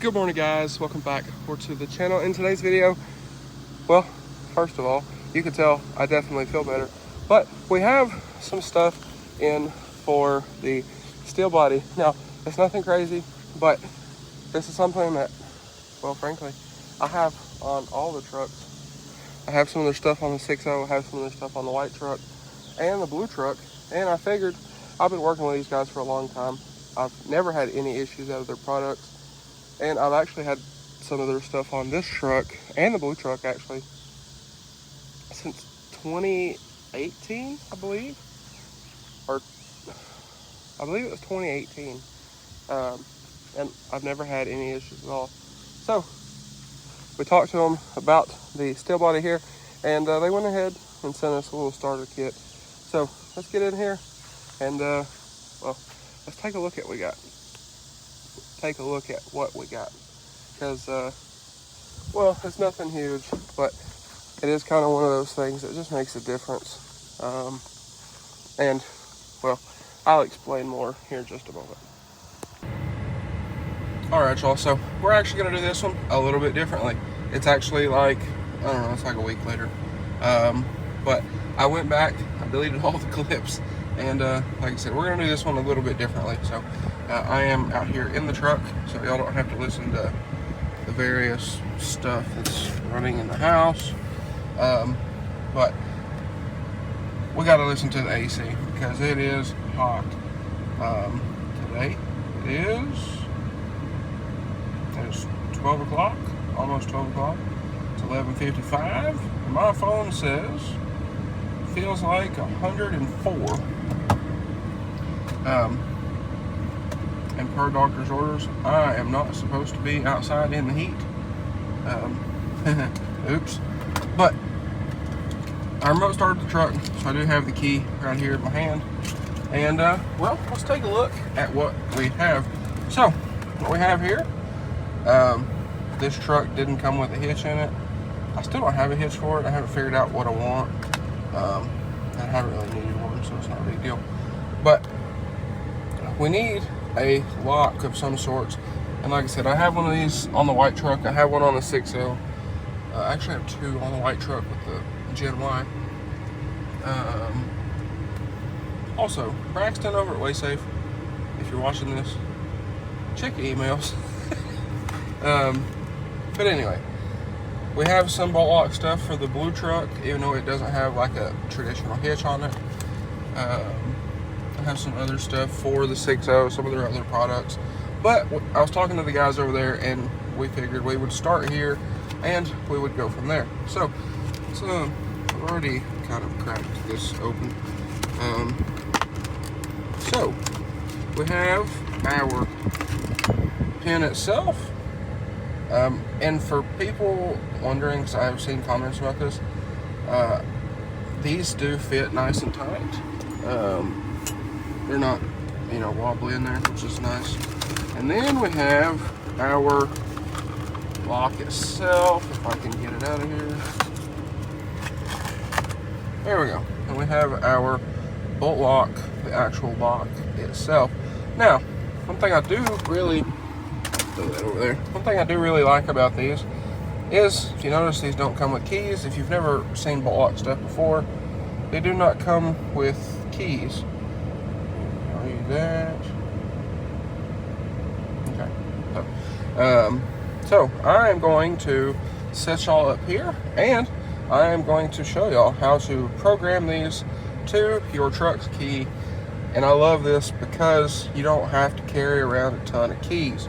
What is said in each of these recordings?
Good morning, guys. Welcome back to the channel. In today's video, well, first of all, you can tell I definitely feel better, but we have some stuff in for the steel body. Now, it's nothing crazy, but this is something that, well, frankly, I have on all the trucks. I have some of their stuff on the 6.0, I have some of their stuff on the white truck and the blue truck, and I figured I've been working with these guys for a long time. I've never had any issues out of their products. And I've actually had some of their stuff on this truck and the blue truck actually since 2018, I believe. Or I believe it was 2018. And I've never had any issues at all. So we talked to them about the steel body here, and they went ahead and sent us a little starter kit. So let's get in here and well, let's take a look at what we got. Take a look at what we got, because well, it's nothing huge, but it is kind of one of those things that just makes a difference. And well, I'll explain more here in just a moment. All right, y'all, so we're actually gonna do this one a little bit differently. It's actually like, I don't know, it's like a week later, but I went back, I deleted all the clips, and like I said, we're gonna do this one a little bit differently. So I am out here in the truck, so y'all don't have to listen to the various stuff that's running in the house, but we got to listen to the AC because it is hot. Today it's 12 o'clock, almost 12 o'clock. It's 11:55. My phone says feels like 104. And per doctor's orders, I am not supposed to be outside in the heat. Oops. But I remote started the truck, so I do have the key right here in my hand. And well, let's take a look at what we have. So, what we have here, this truck didn't come with a hitch in it. I still don't have a hitch for it. I haven't figured out what I want. I haven't really needed one, so it's not a big deal. But we need a lock of some sorts, and like I said, I have one of these on the white truck. I have one on the 6.0. I actually have two on the white truck with the Gen Y. Also, Braxton over at WaySafe, if you're watching this, check your emails. But anyway, we have some bolt lock stuff for the blue truck, even though it doesn't have like a traditional hitch on it. I have some other stuff for the 6.0, some of their other products. But I was talking to the guys over there, and we figured we would start here and we would go from there. So I've already kind of cracked this open. So we have our pin itself. And for people wondering, because I have seen comments about this, these do fit nice and tight. They're not, wobbly in there, which is nice. And then we have our lock itself, if I can get it out of here. There we go. And we have our bolt lock, the actual lock itself. Now, one thing I do really, throw that over there. One thing I do really like about these is, if you notice, these don't come with keys. If you've never seen bolt lock stuff before, they do not come with keys. That. Okay. So I am going to set y'all up here, and I am going to show y'all how to program these to your truck's key. And I love this because you don't have to carry around a ton of keys.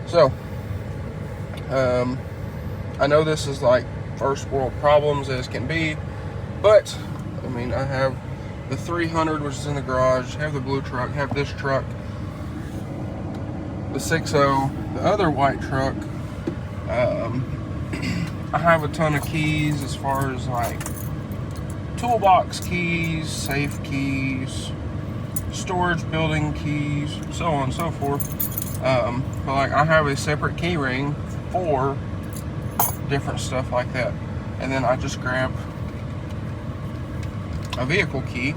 So I know this is like first world problems as can be, but I mean, I have the 300, which is in the garage, have the blue truck, have this truck, the 6.0, the other white truck. I have a ton of keys as far as like toolbox keys, safe keys, storage building keys, so on and so forth. But like, I have a separate key ring for different stuff like that. And then I just grab a vehicle key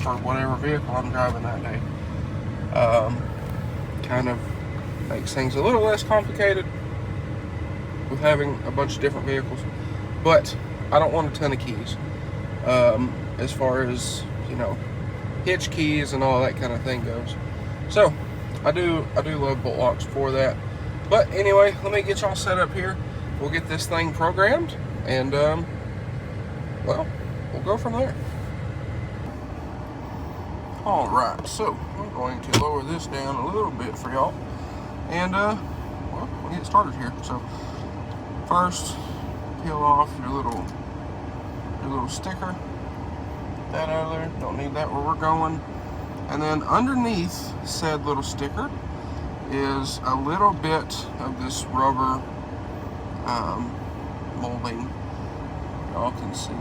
for whatever vehicle I'm driving that day. Kind of Makes things a little less complicated with having a bunch of different vehicles. But I don't want a ton of keys. As far as, you know, hitch keys and all that kind of thing goes. So I do love bolt locks for that. But anyway, let me get y'all set up here. We'll get this thing programmed, and well, we'll go from there. All right, so I'm going to lower this down a little bit for y'all, and well, we'll get started here. So first, peel off your little sticker. That out of there, don't need that where we're going. And then underneath said little sticker is a little bit of this rubber molding. Y'all can see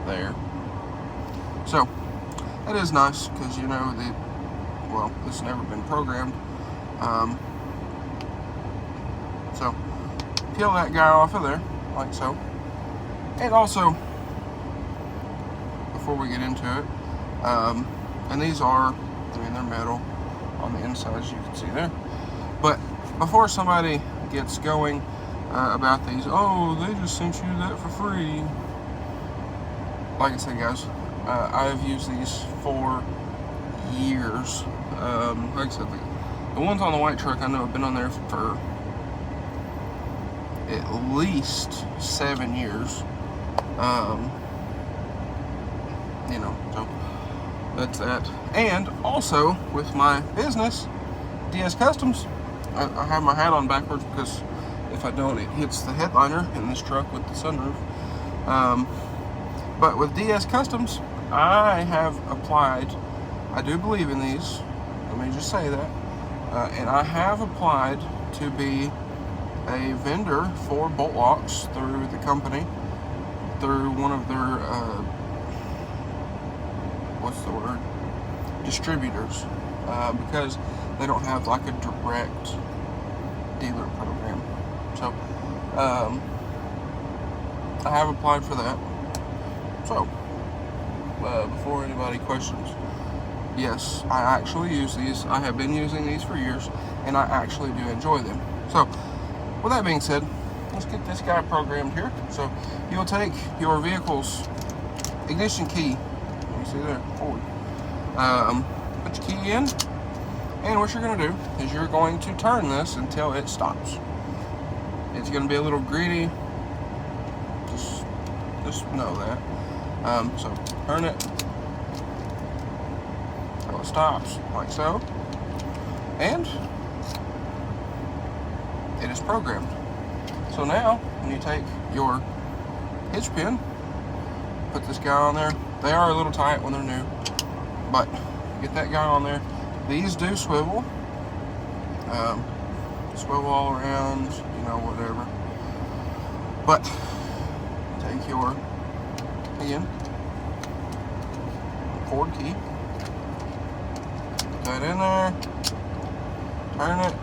there. So that is nice, because you know that, well, this has never been programmed. So peel that guy off of there like so. And also, before we get into it, and these are, I mean, they're metal on the inside, as you can see there. But before somebody gets going about these, oh, they just sent you that for free. Like I said, guys, I have used these for years. Like I said, the ones on the white truck, I know have been on there for at least 7 years. You know, so that's that. And also with my business, DS Customs, I have my hat on backwards because if I don't, it hits the headliner in this truck with the sunroof. But with DS Customs, I have applied, I do believe in these, let me just say that, and I have applied to be a vendor for bolt locks through the company, through one of their, what's the word, distributors, because they don't have like a direct dealer program. So I have applied for that. So before anybody questions, yes, I actually use these. I have been using these for years, and I actually do enjoy them. So with that being said, let's get this guy programmed here. So you'll take your vehicle's ignition key, you see there, forward, put your key in, and what you're going to do is you're going to turn this until it stops. It's going to be a little greedy, just know that. So turn it until it stops, like so, and it is programmed. So now, when you take your hitch pin, put this guy on there. They are a little tight when they're new, but get that guy on there. These do swivel, swivel all around, you know, whatever. But take your, again, cord key, put that in there, turn it.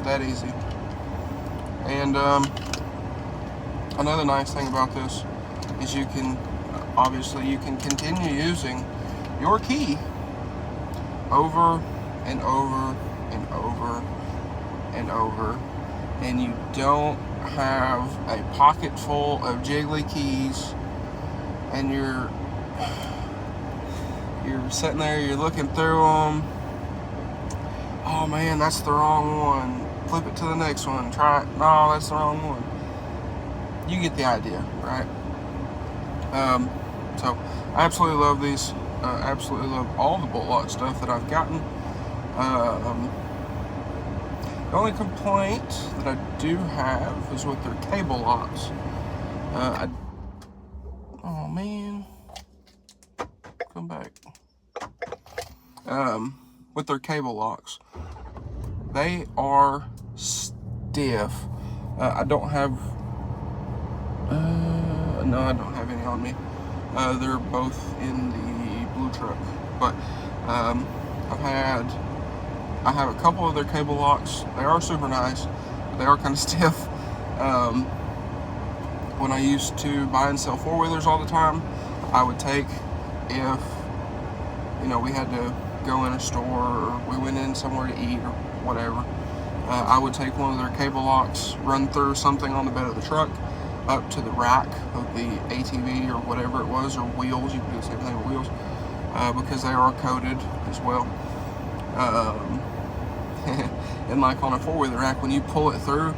That easy. And another nice thing about this is you can, obviously you can continue using your key over and over and over and over, and you don't have a pocket full of jiggly keys, and you're sitting there, you're looking through them. Oh man, that's the wrong one. Flip it to the next one. Try it. No, that's the wrong one. You get the idea, right? So I absolutely love these. Absolutely love all the bolt lock stuff that I've gotten. The only complaint that I do have is with their cable locks. Oh man, come back. With their cable locks, they are stiff. I don't have, no, I don't have any on me. They're both in the blue truck, but I have a couple of their cable locks. They are super nice, but they are kind of stiff. When I used to buy and sell four-wheelers all the time, I would take, if, you know, we had to go in a store or we went in somewhere to eat or whatever, I would take one of their cable locks, run through something on the bed of the truck, up to the rack of the ATV or whatever it was, or wheels. You can do the same thing with wheels, because they are coated as well. And like on a four-wheeler rack, when you pull it through,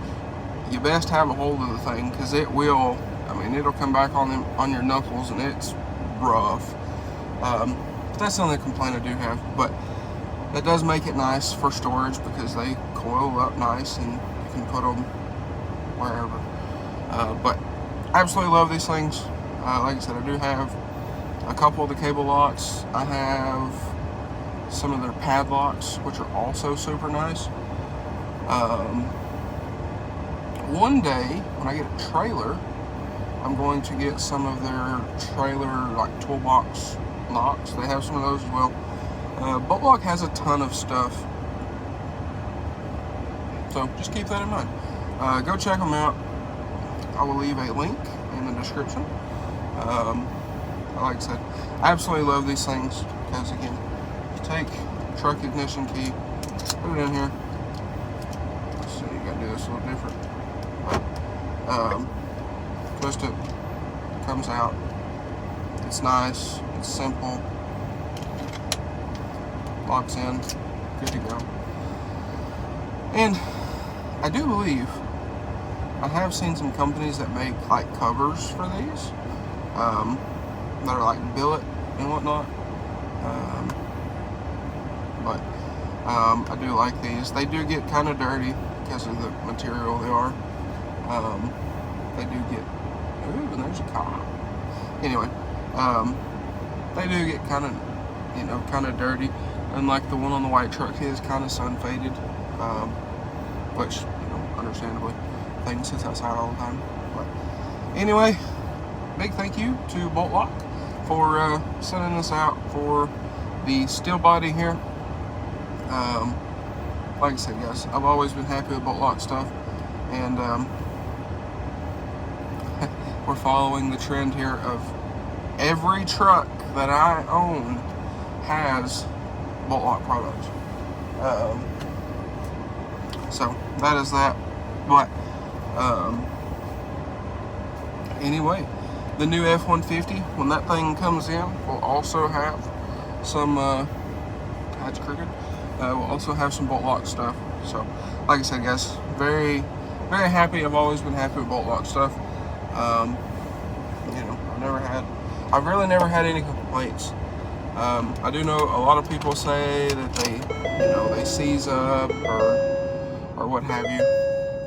you best have a hold of the thing, because it will, I mean, it'll come back on your knuckles, and it's rough. That's the only complaint I do have, but that does make it nice for storage, because they coil up nice and you can put them wherever. But I absolutely love these things. Like I said, I do have a couple of the cable locks. I have some of their padlocks, which are also super nice. One day, when I get a trailer, I'm going to get some of their trailer, like, toolbox locks. They have some of those as well. Bolt Lock has a ton of stuff, so just keep that in mind. Go check them out. I will leave a link in the description. Like I said, I absolutely love these things, because again, you take truck ignition key, put it in here. So you gotta do this a little different. Twist it, comes out. It's nice, it's simple, locks in, good to go. And I do believe I have seen some companies that make like covers for these, that are like billet and whatnot. But I do like these. They do get kind of dirty because of the material they are. They do get, ooh, and there's a car. Anyway, they do get kind of, you know, kind of dirty. And like the one on the white truck is kind of sun faded, which, you know, understandably, thing sits outside all the time. But anyway, big thank you to Bolt Lock for sending this out for the steel body here. Like I said, guys, I've always been happy with Bolt Lock stuff, and we're following the trend here of every truck that I own has Bolt Lock products. So that is that. But anyway, the new F-150, when that thing comes in, will also have some that's crooked. We'll also have some Bolt Lock stuff. So like I said, guys, very, very happy. I've always been happy with Bolt Lock stuff. You know, I've really never had any complaints. I do know a lot of people say that they, you know, they seize up or what have you.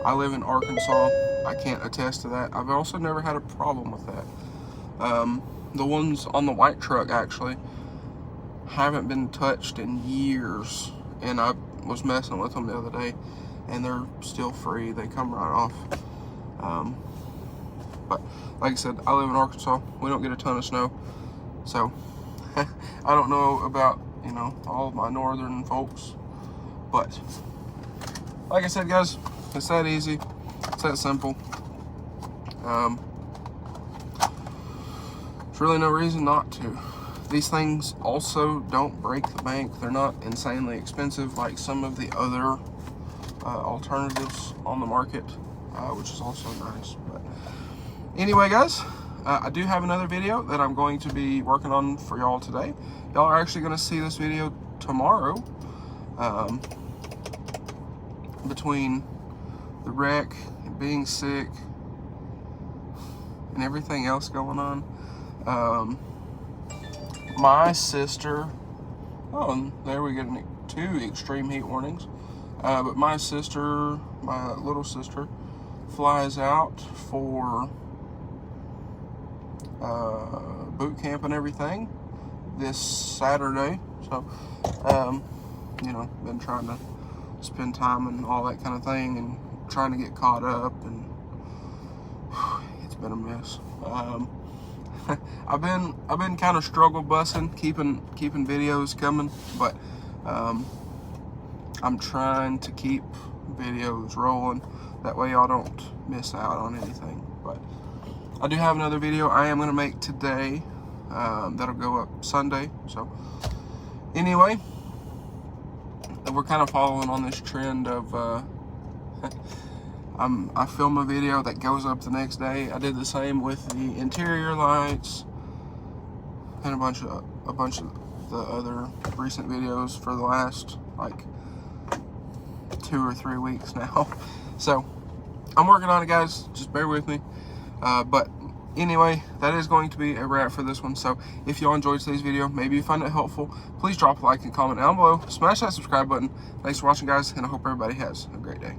I live in Arkansas. I can't attest to that. I've also never had a problem with that. The ones on the white truck actually haven't been touched in years, and I was messing with them the other day, and they're still free. They come right off. But like I said, I live in Arkansas. We don't get a ton of snow, so I don't know about, you know, all of my northern folks, but like I said, guys, it's that easy, it's that simple. There's really no reason not to. These things also don't break the bank. They're not insanely expensive like some of the other alternatives on the market, which is also nice. But anyway, guys, I do have another video that I'm going to be working on for y'all today. Y'all are actually going to see this video tomorrow. Between the wreck and being sick and everything else going on, my sister, oh, there we get two extreme heat warnings, but my sister, my little sister, flies out for boot camp and everything this Saturday. So you know, been trying to spend time and all that kind of thing, and trying to get caught up, and it's been a mess. I've been kind of struggle bussing, keeping videos coming, but I'm trying to keep videos rolling. That way y'all don't miss out on anything. But I do have another video I am going to make today. That'll go up Sunday. So anyway, we're kind of following on this trend of I film a video that goes up the next day. I did the same with the interior lights and a bunch of the other recent videos for the last like 2 or 3 weeks now. So I'm working on it, guys. Just bear with me. But anyway, that is going to be a wrap for this one. So if y'all enjoyed today's video, maybe you find it helpful, please drop a like and comment down below. Smash that subscribe button. Thanks for watching, guys, and I hope everybody has a great day.